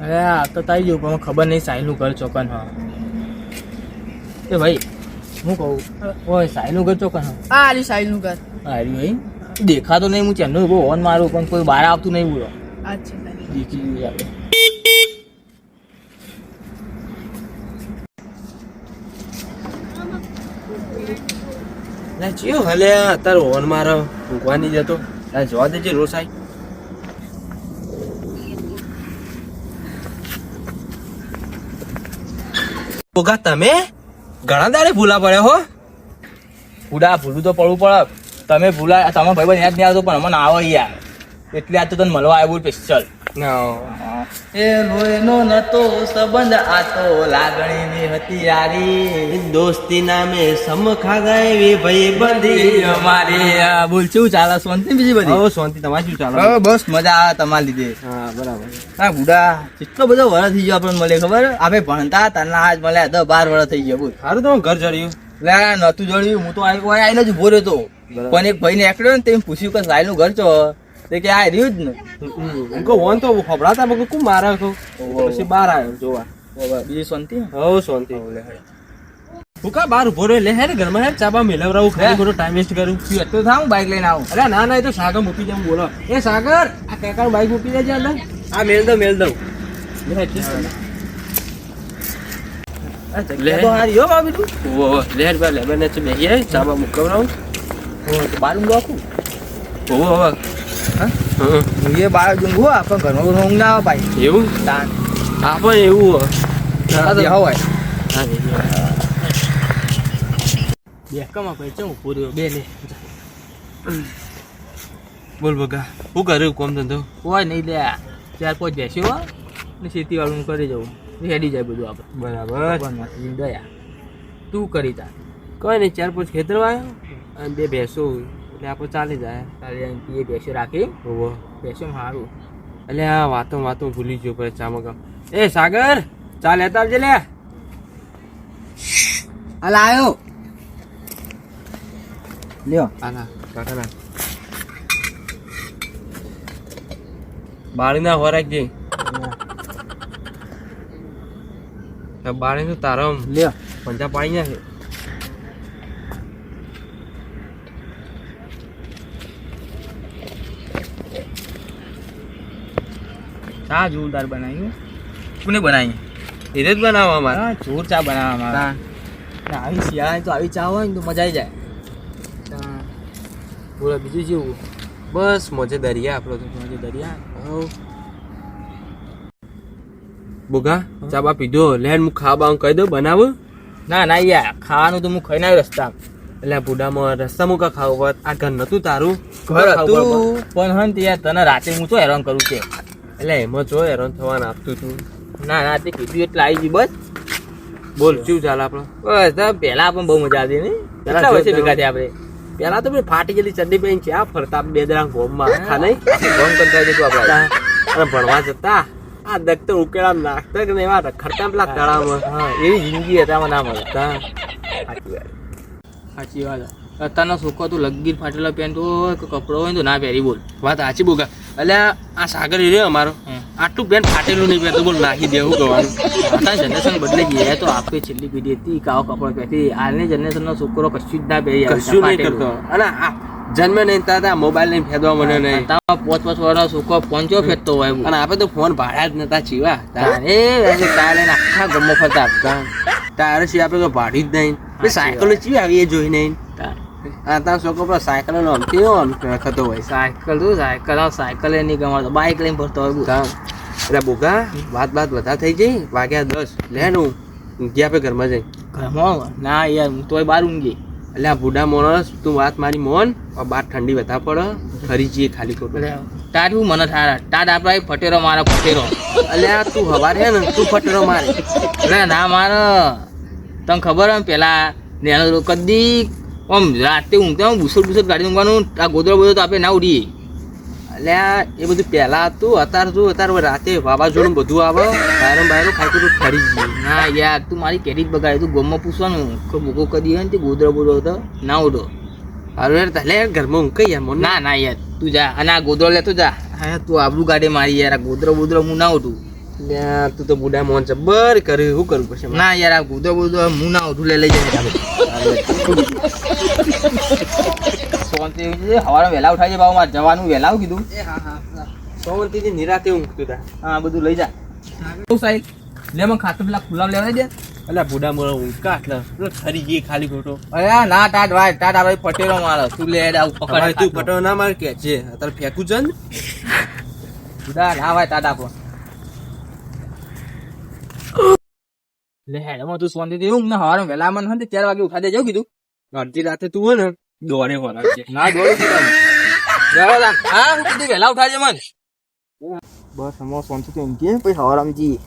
અરે આ તો તારી ગયું પણ ખબર નહીં સાહિલનું ઘર ચોકન હા એ ભાઈ હું કહું ઓય સાહિલનું ઘર ચોકન હા આ આરી સાઈલનું ઘર. હારી ભાઈ દેખાતો નહીં, હું ચેનનો બહુ ઓન મારું પણ કોઈ બહાર આવતું નહીં બોલો. અચ્છા દેખી જોઈએ આપણે. ચિયો હલે અત્યારે ઓન મારો ભૂખવાની જતો જોવા દેજે રોસાઈ. ભૂખા તમે ઘણા દાડે ભૂલા પડે હો. ભૂડા ભૂલું તો પડવું પડે. તમે ભૂલા તમે ભાઈ યાદ નહીં આવતો પણ અમને આવો યાર એટલે આ તો તને મળવા આવ્યું સ્પેશિયલ. એ લોહીનો નતો સંબંધ આ તો લાગણીની હતી યારી, દોસ્તી નામે સમખા ગાયવી ભાઈ બંધી અમારી બોલ શું ચાલે? શાંતિ બીજી બધી? હો શાંતિ. તમારે શું ચાલે? બસ મજા આવે તમારા લીધે. હા બરાબર. હા ભૂડા કેટલો બધો વર્ષ થઈ ગયો આપણને મળે ખબર? આપણે ભણતા તને આજ મળ્યા 10-12 વર્ષ થઈ ગયા. બોલ સારું તમારું ઘર જડ્યું? એટલે નતું જડ્યું. હું તો આવીને જ ઉભો રહ્યો હતો પણ એક ભાઈ ને એકડ્યો ને તે પૂછ્યું કે સાહેબ નું ઘર છો તે કે આ રહ્યું જ ને. વન તો ફબડાતા બગુ કું મારે તો પછી બહાર આવ્યો જોવા. બીજી શાંતિ? હો શાંતિ. હું કા બહાર ઉભો રહ્યો લે હે ઘરમાં હે ચાબા મેલવરાવું ખાલી બધો ટાઈમ વેસ્ટ કરું. એટલું થાવ બાઈક લઈને આવું. અરે ના ના એ તો સાગર મૂકી જાઉં. બોલો એ સાગર આ કાકા બાઈક મૂકી દેજે અંદર. આ મેલ દઉં લે તો હારી હો બાબી તું. ઓ લેર બા લેબર ને બેહી આય ચાબા મુકવરાવું. બારું રાખું. ઓ હવે હા એ બાર જંગુ આપણ ઘરમાં ઊંઘ ના આવે ભાઈ. એવું તાન આપણ એવું હોય બેકમાં ભાઈ ચમ પૂર્યો બે લે. બોલ બગા હું કર્યું કોમ ધંધો? કોઈ નહીં લે 4-5 બેસ્યો ને ખેતી વાળું કરી જવું હેડી જાય બધું આપણે. બરાબર. ભગવાનમાંથી દયા તું કરી તા કોઈ નહીં 4-5 ખેતર વાયો અને 2 ભેંસો એટલે આપણે ચાલી જાય. તારે એ બેસ્યો રાખી ઓહો બેસ્યો સારું. એટલે આ વાતો ભૂલી ગયો પડે ચામકા. એ સાગર ચા લેતા આવજે લે. હાલ આવ્યો લ્યો. આના કાકાના બાળીના હોરાક જઈ બાળી નું તારમ લ્યો પંજા પાડી નાખે. ચા જોરદાર બનાવ્યું. કોને બનાવી? એને જ બનાવવા મારે. હા જોર ચા બનાવવામાં આવી શિયાળા તો આવી ચા હોય ને તો મજા આવી જાય. બોલો બીજું જેવું? બસ મોજે દરિયા આપણો તો મજે દરિયા. બોગા ચા બા પીધો લેન હું ખાવા કહી દઉં બનાવ. ના ના યાર ખાવાનું તો હું ખાઈને આવ્યો રસ્તા. એટલે બુડામાં રસ્તા મુકા ખાવું આ ઘર નતું તારું? ઘર હતું પણ હન યાર તને રાતે હું તો હેરાન કરું છે. એટલે એમાં જો હેરાન થવાનું આપતું તું. ના ના તે કીધું એટલે આવી ગઈ બસ. બોલ શું ચાલે આપણો? બસ પેલા પણ બહુ મજા આવતી ને. કેટલા વર્ષે ભેગા થયા આપણે? પેલા તો ફાટી ગયેલી ચડ્ડી પહેરી છે આ ફરતા 2 દરા ગોમમાં ખા નહીં ગોમ કંટાઈ જતું આપણે. અને ભણવા જતા આ દખતર ઉકેળા નાખતા કે એવા રખડતા પેલા તળાવમાં. હા એવી જિંદગી હતા ના મળે. સાચી વાત સાચી વાત. અત્યારનો છોકરો તું લગીર ફાટેલો પેન્ટ હોય કે કપડો હોય તો ના પહેરી. બોલ વાત સાચી બોગા. એટલે આ સાગર રહ્યો અમારો આટલું પેન્ટ ફાટેલું નહીં પહેરતો. બોલ નાખી દેવું કહેવાનું. અત્યારે જનરેશન બદલાઈ ગઈ. તો આપણે છેલ્લી પેઢી હતી કાવો કપડો પહેરતી. હાલની જનરેશનનો છોકરો કશું જ ના પહેરી. કશું નહીં કરતો. અને આ જન્મે નહીં ત્યાં મોબાઈલ નહીં ફેદવા મને નહીં. 5-5 વર્ષનો છોકરો પંચો ફેરતો હોય. અને આપણે તો ફોન ભાડ્યા જ નતા ચીવા. લઈને આખા ગમો ફરતા. તારે સિવાય આપણે તો ભાડી જ નહીં. સાયકલો ચીવી આવી એ જોઈ નહીં. આ તારો છોકરો પેલો સાયકલ નો રખતો હોય. સાયકલ તું સાયકલ નહીં ગમાડતો બાઇક લઈને ફરતો હોય. એટલે બોગા વાત વધારે થઈ જઈ. વાગ્યા 10 લેનું ઊંઘી આપણે ઘરમાં જઈ. ઘરમાં ના યાર હું તોય બહાર ઊંઘી. એટલે આ બુઢા માણસ તું વાત મારી મોન બહાર ઠંડી વધારે પડે ખરી જઈએ ખાલી ખોટું. તારું મને થારા તાર આપડા ફટેરો મારે ફટેરો. એટલે તું હવારે હે ને તું ફટેરો મારે. ના મારે તને ખબર હોય પેલા નેનો કદી આમ રાતે ઊંઘતા બુસટ ગાડી ઊંઘવાનું. આ ગોદડો બધો તો આપણે ના ઉડીએ. એટલે એ બધું પહેલા હતું. અત્યારે રાતે વાવાઝોડું બધું આવે બાયરો ખાઈ તું ફરી જઈએ. ના યાર તું મારી કેરી જ બગાડી. તું ગમમાં પૂછવાનું ભૂકો કદી હોય ને તે ગોદડો બોદડો હતો ના ઉડો. હારું યાર તાલે યાર ઘરમાં ઊંઘ કઈ યાર મને. ના યાર તું જા અને આ ગોદડો લેતો જા. હા તું આબરું ગાડી મારી યાર. આ ગોદડો બોદડો હું ના ઉઠું. લ્યા તું તો બુડા મોન જબર કર્યું, શું કરવું પડશે મારે? ના યાર આ ગુદો ગુદો હું ના ઉઠું લઈ જાય શાંતિ હવારે વહેલા ઉઠાય છે બાબુ મારે જવાનું વહેલા આવું કીધું શાંતિથી નિરાતે ઊંઘતું તા. હા બધું લઈ જા સાહેબ લે મને ખાતું પેલા ખુલ્લા લેવા દે અલ્યા બુડા મોર ઊંઘ આટલા ખરી ગઈ ખાલી ખોટો. અરે ના ટાટ ભાઈ ટાટ આપણે પટેલો મારે તું લે આવ હવે પકડ તું પટો ના માર કે છે તારે ફેંકું છે ને? ના ના ભાઈ ટાટ આપો લે હેડમાં તું શાંતિથી ઊંઘ ને હવારે વહેલા મને હોય ને 4 વાગે ઉઠા દેજો કીધું અડધી રાતે તું હોય ને દોડે વળાવજે. ના દોડું હા હું કીધું વહેલા ઉઠાડજે મન બસ અમારો શાંતિથી ઊંઘીએ પછી હવારે આમ જઈએ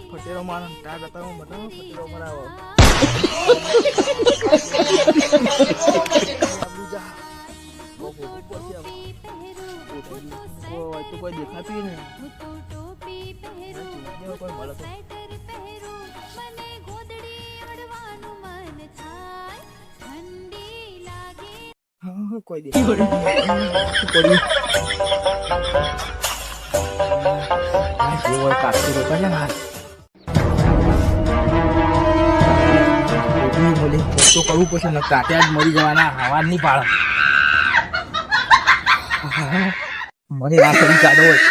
ફટેરો મારો ટાટ બતાવો બતાવો ફટેરો મરાવો કોઈ દેખાતું ને કોઈ મળે કોઈ દેખાતું કરવું પડશે ને કાંટ્યા જ મરી જવાના હવા નહીં પાડે મને વાત કરી ચાલો હોય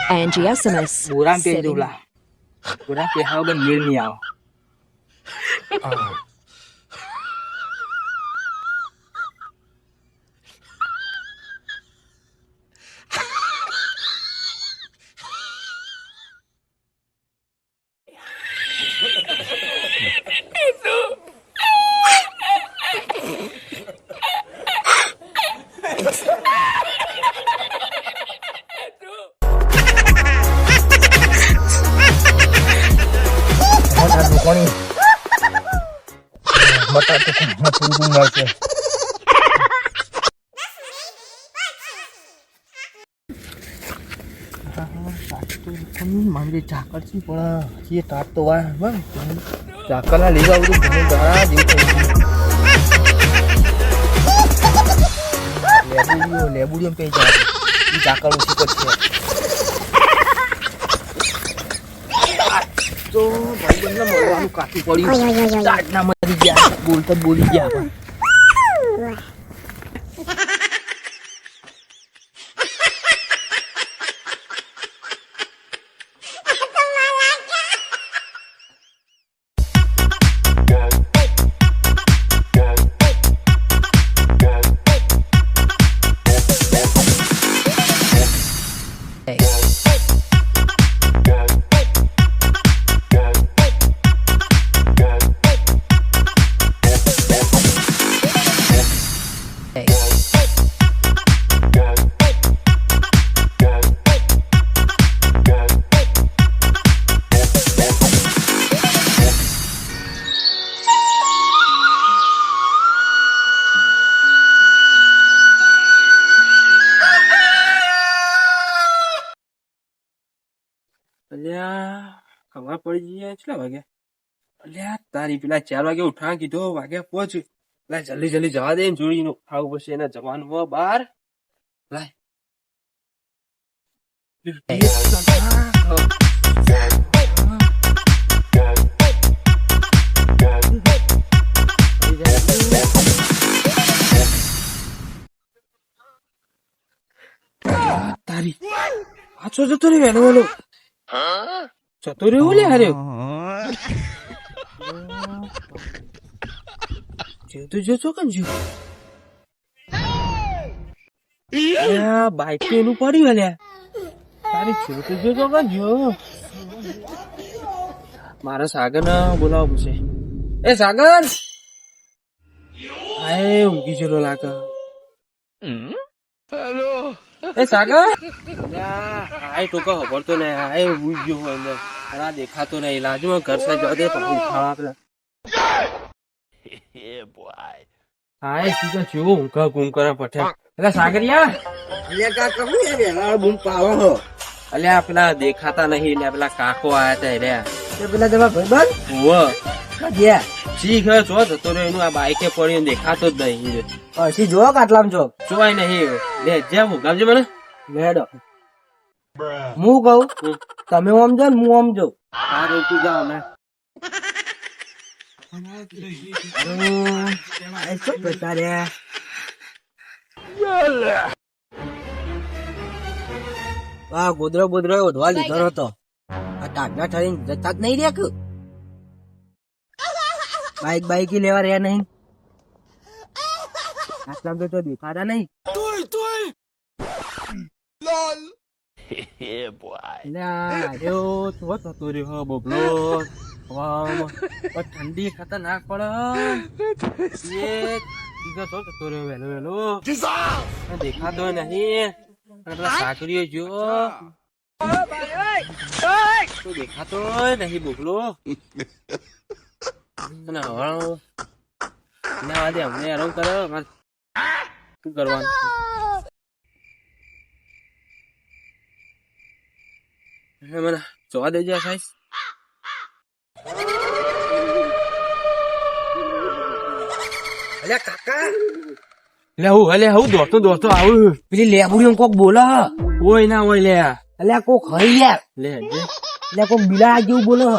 Angie SMS. બોરામ પે જોલા બોરામ પે હા વગર મેળ નહીં આવે કોણી બતા તો પૂરું મળશે મારી ચાકર છે પણ એ ટાટ તો વા ચાકર ના લીધા બધું ઘણું દાણા જેવું થઈ ગયું લેબુડીઓ પે જાય એ ચાકર ઓછી કરશે તો ભાઈ બંને મળવાનું કાઠું પડ્યું ટાટ ના મરી ગયા બોલતા બોલી ગયા અલ્યા ખબર પડી જાય કેટલા વાગ્યા અલ્યા તારી પેલા 4 વાગે ઉઠા કીધો વાગ્યા પહોંચ લા જલ્દી જલ્દી જવા દે ને જોડી નું ખાવું પછી એના જવાનું હોય બહાર લાય તારી પાછો જતો રે વેલો વેલો જતો રહ્યો લે હારે જીવતું જતો કેમ જીવ બાઈક તો એનું પડી ગયું તારી જીવતું જતો કેમ જીવ મારા સાગર ને બોલાવવું પૂછે એ સાગર હાય ઊંઘી ચલો લાગે હેલો એ સાગર આ ટોકો ખબરતો ને આ ઉઈ ગયો હોય અંદર આ દેખાતો નહીં લાજુ ઘર સાઈડ જવા દે પાછું ઉઠાવા પેલા હા એ સીધો ચેવો ઊંઘા ગુમ કરે પઠે એટલે સાગરિયા અલ્યા કાકા હું એ વેલા બૂમ પાવો હો અલ્યા પેલા દેખાતા નહીં ને પેલા કાકો આયા તા રે તે પેલા તમારા ભાઈબંધ ઓવ ગયા ચી ઘર જો જતો રહ્યો એનું આ બાઈકે પડ્યો દેખાતો જ નહીં પછી જો કાટલામ છો જોવાય નહીં લે જ્યાં ઉગાવજો મને લેડો હું કહું તમે ઓમ જો ને હું ઓમ જો આ રોટી જાઓ ને શું કરતા રે આ ગોદરો ઓઢવા લીધો હતો આ ટાઢના ઠરીને જતા જ નહીં રે બાઈક લેવા રહ્યા નહીં આટલા તો દેખાતા નહીં ઠંડી ખતરનાક પડે વહેલો વહેલો દેખાતો નહીં સાકરીઓ જો દેખાતો નહીં બોકલો અને હવે અમને આરામ કરે શું કરવાનું મને જોવા દેજો સાહેબ અલ્યા કાકા લે હું દોડતો આવું પેલી લેબુડી કોક બોલો કોઈ ના હોય લે અલ્યા કોક હરી યાર લે અલ્યા કોક બિલા જેવું બોલો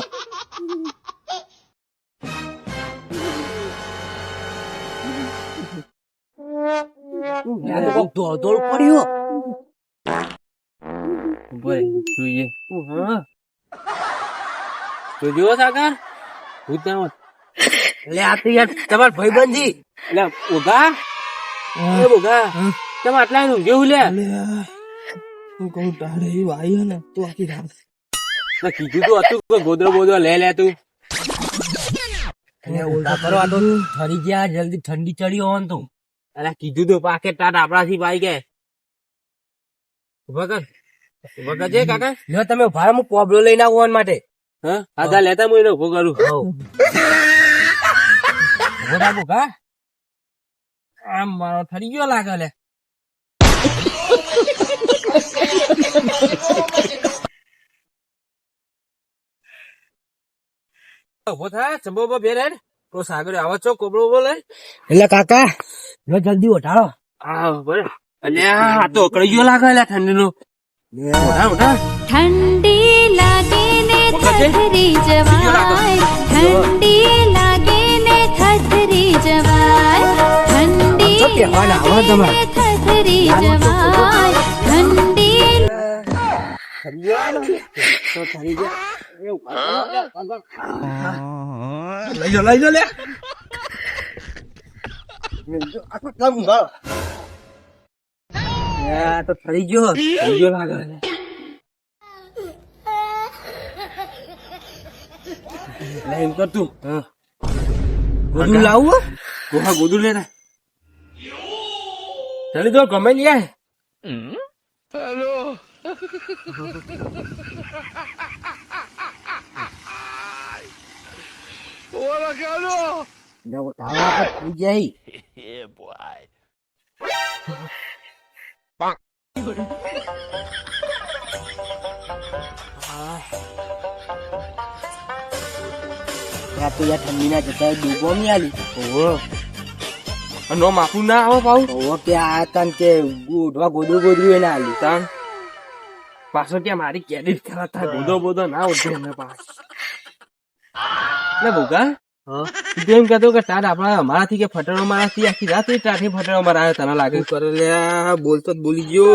કોક દોડ પડ્યો જોઈએ જોજો સાગર હું ત્યાં એટલે આ તો યાર તમાર ભાઈબંધી એટલે ઉગા તમે આટલા ઊંઘ્યું લે હું કહું તારે એવું આવ્યો ને તો આખી રાત કીધું તો હતું કે ગોદરો બોદરો લે તું કરો આ તો ઠરી ગયા જલ્દી ઠંડી ચડી હોવાનું તો અરે કીધું તો પાકે ટાટ આપણાથી પાઈ ગયા ઉભા કરજે કાકા લ્યો તમે ભાઈ હું પોબલો લઈને આવવા માટે હા આધા લેતા હું એને ઉભો કરું ભોગા આમ મારો ઠરી ગયો લાગે લે ઉભો થા ચંબો ફેર તો સાગર આવો છો કોબળો બોલે એટલે કાકા જલ્દી ઉઠાડો હા બરાબર અલ્યા આ તો અકળી ગયો લાગે લે ઠંડી નું ઠંડી લાગે ને થથરી જવાય ઠંડી લાગે ને થથરી જવાય ઠંડી લાગે ને થથરી જવાય ઠંડી લઈ જો લે તો ઠરી ગયો લાગે એમ કર તું ગોદું લાવું ગોદું લેતા ચાલી તો ગમે લઈ આય ઠંડી ના જતા ડૂબો નહીં આલી નો માપું ના આવે પાઉ કે આ તન કે ગોદવા ગોદરું એને આલી તાણ પાછો કે મારી કેડિટ ખરા થાય બોધો ના ઉઠે એમને પાસ એટલે ભૂગા તું એમ કહેતો કે ટાટ આપણા અમારાથી કે ફટડો મારાથી આખી રાત ટાઠી ફટડો મારા તને લાગે કરે બોલતો જ બોલી ગયો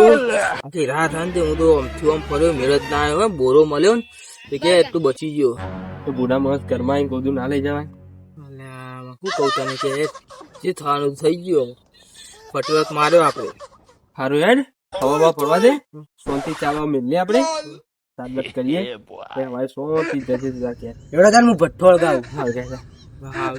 આખી રાત ને હું તો આમથી આમ ફર્યો મેળ જ ના આવ્યો બોરો મળ્યો ને કે તું બચી ગયો તો બુઢા માણસ ઘરમાં ગોદું ના લઈ જવાય શું કહું તને કે જે થવાનું થઈ ગયો ફટવત માર્યો આપડે સારું યાર હવામાં પડવા દે સોનથી ચાલવા મિલે આપણે સાબત કરીએ અમારે સોનથી જશે એવડા તાર હું ભઠ્ઠો ગાઉં હા